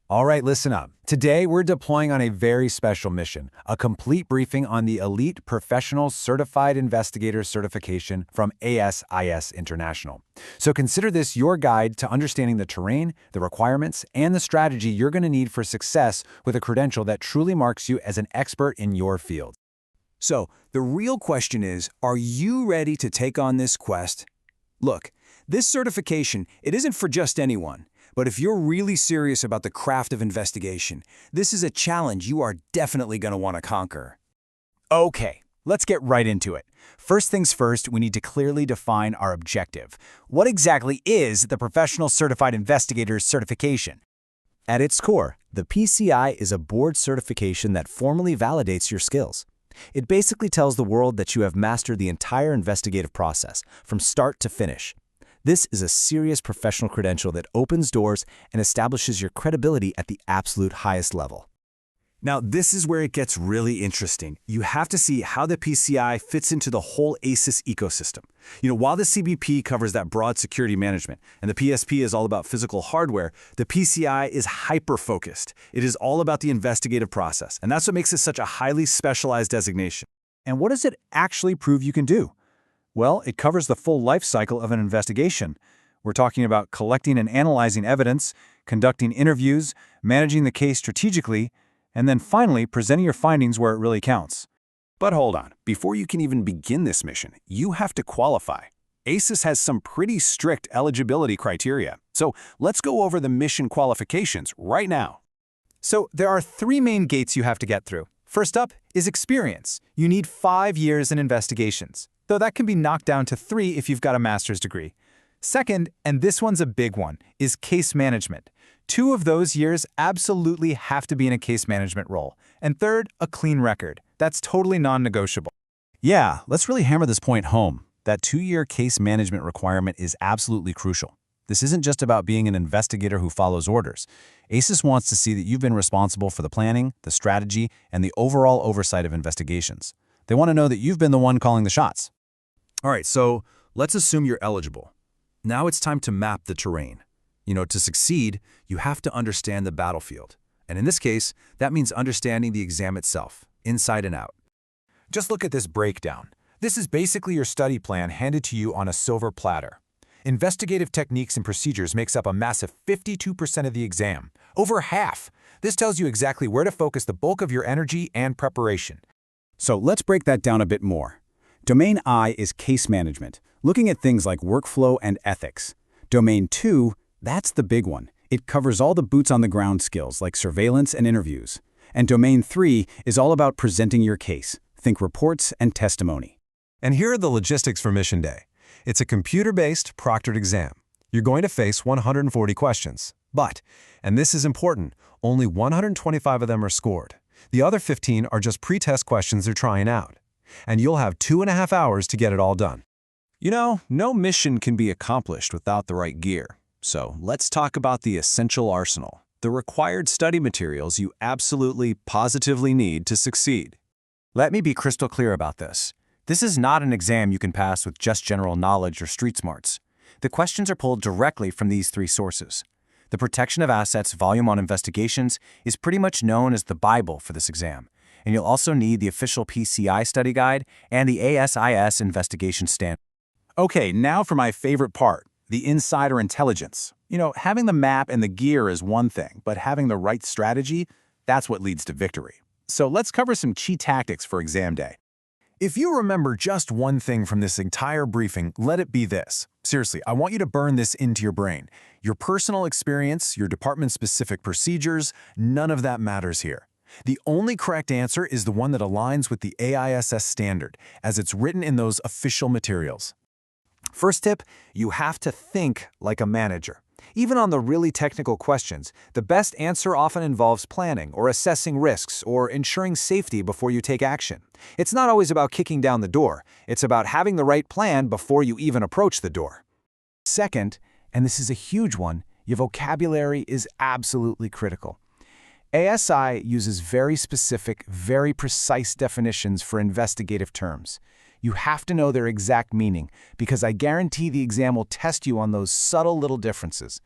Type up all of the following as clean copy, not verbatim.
All right, listen up. Today, we're deploying on a very special mission, a complete briefing on the Elite Professional Certified Investigator certification from ASIS International. So consider this your guide to understanding the terrain, the requirements, and the strategy you're going to need for success with a credential that truly marks you as an expert in your field. So, the real question is, are you ready to take on this quest? Look, this certification, it isn't for just anyone. But if you're really serious about the craft of investigation, this is a challenge you are definitely going to want to conquer. Okay, let's get right into it. First things first, we need to clearly define our objective. What exactly is the Professional Certified Investigator certification? At its core, the PCI is a board certification that formally validates your skills. It basically tells the world that you have mastered the entire investigative process, from start to finish. This is a serious professional credential that opens doors and establishes your credibility at the absolute highest level. Now, this is where it gets really interesting. You have to see how the PCI fits into the whole ASIS ecosystem. While the CBP covers that broad security management and the PSP is all about physical hardware, the PCI is hyper-focused. It is all about the investigative process, and that's what makes it such a highly specialized designation. And what does it actually prove you can do? Well, it covers the full life cycle of an investigation. We're talking about collecting and analyzing evidence, conducting interviews, managing the case strategically, and then finally presenting your findings where it really counts. But hold on, before you can even begin this mission, you have to qualify. ASIS has some pretty strict eligibility criteria, so let's go over the mission qualifications right now. So there are 3 main gates you have to get through. First up is experience. You need 5 years in investigations, though that can be knocked down to 3 if you've got a master's degree. Second, and this one's a big one, is case management. 2 of those years absolutely have to be in a case management role. And third, a clean record. That's totally non-negotiable. Yeah, let's really hammer this point home. That 2-year case management requirement is absolutely crucial. This isn't just about being an investigator who follows orders. ASIS wants to see that you've been responsible for the planning, the strategy, and the overall oversight of investigations. They want to know that you've been the one calling the shots. All right, so let's assume you're eligible. Now it's time to map the terrain. To succeed, you have to understand the battlefield. And in this case, that means understanding the exam itself, inside and out. Just look at this breakdown. This is basically your study plan handed to you on a silver platter. Investigative techniques and procedures makes up a massive 52% of the exam, over half. This tells you exactly where to focus the bulk of your energy and preparation. So let's break that down a bit more. Domain I is case management, looking at things like workflow and ethics. Domain 2, that's the big one. It covers all the boots-on-the-ground skills like surveillance and interviews. And Domain 3 is all about presenting your case. Think reports and testimony. And here are the logistics for Mission Day. It's a computer-based, proctored exam. You're going to face 140 questions. But, and this is important, only 125 of them are scored. The other 15 are just pre-test questions they're trying out. And you'll have 2.5 hours to get it all done. No mission can be accomplished without the right gear. So let's talk about the essential arsenal, the required study materials you absolutely, positively need to succeed. Let me be crystal clear about this. This is not an exam you can pass with just general knowledge or street smarts. The questions are pulled directly from these 3 sources. The Protection of Assets Volume on Investigations is pretty much known as the Bible for this exam, and you'll also need the official PCI study guide and the ASIS investigation standard. Okay, now for my favorite part, the insider intelligence. Having the map and the gear is one thing, but having the right strategy, that's what leads to victory. So let's cover some key tactics for exam day. If you remember just one thing from this entire briefing, let it be this. Seriously, I want you to burn this into your brain. Your personal experience, your department-specific procedures, none of that matters here. The only correct answer is the one that aligns with the AISS standard, as it's written in those official materials. First tip, you have to think like a manager. Even on the really technical questions, the best answer often involves planning or assessing risks or ensuring safety before you take action. It's not always about kicking down the door. It's about having the right plan before you even approach the door. Second, and this is a huge one, your vocabulary is absolutely critical. ASI uses very specific, very precise definitions for investigative terms. You have to know their exact meaning, because I guarantee the exam will test you on those subtle little differences.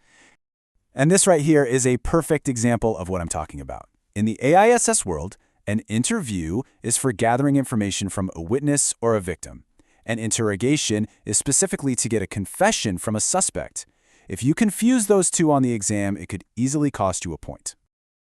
And this right here is a perfect example of what I'm talking about. In the AISS world, an interview is for gathering information from a witness or a victim. An interrogation is specifically to get a confession from a suspect. If you confuse those two on the exam, it could easily cost you a point.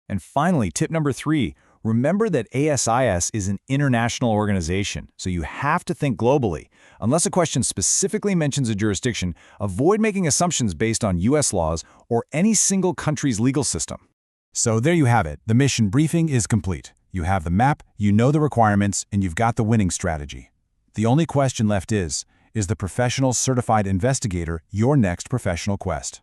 And finally, tip number 3, remember that ASIS is an international organization, so you have to think globally. Unless a question specifically mentions a jurisdiction, avoid making assumptions based on U.S. laws or any single country's legal system. So there you have it. The mission briefing is complete. You have the map, you know the requirements, and you've got the winning strategy. The only question left is the Professional Certified Investigator your next professional quest?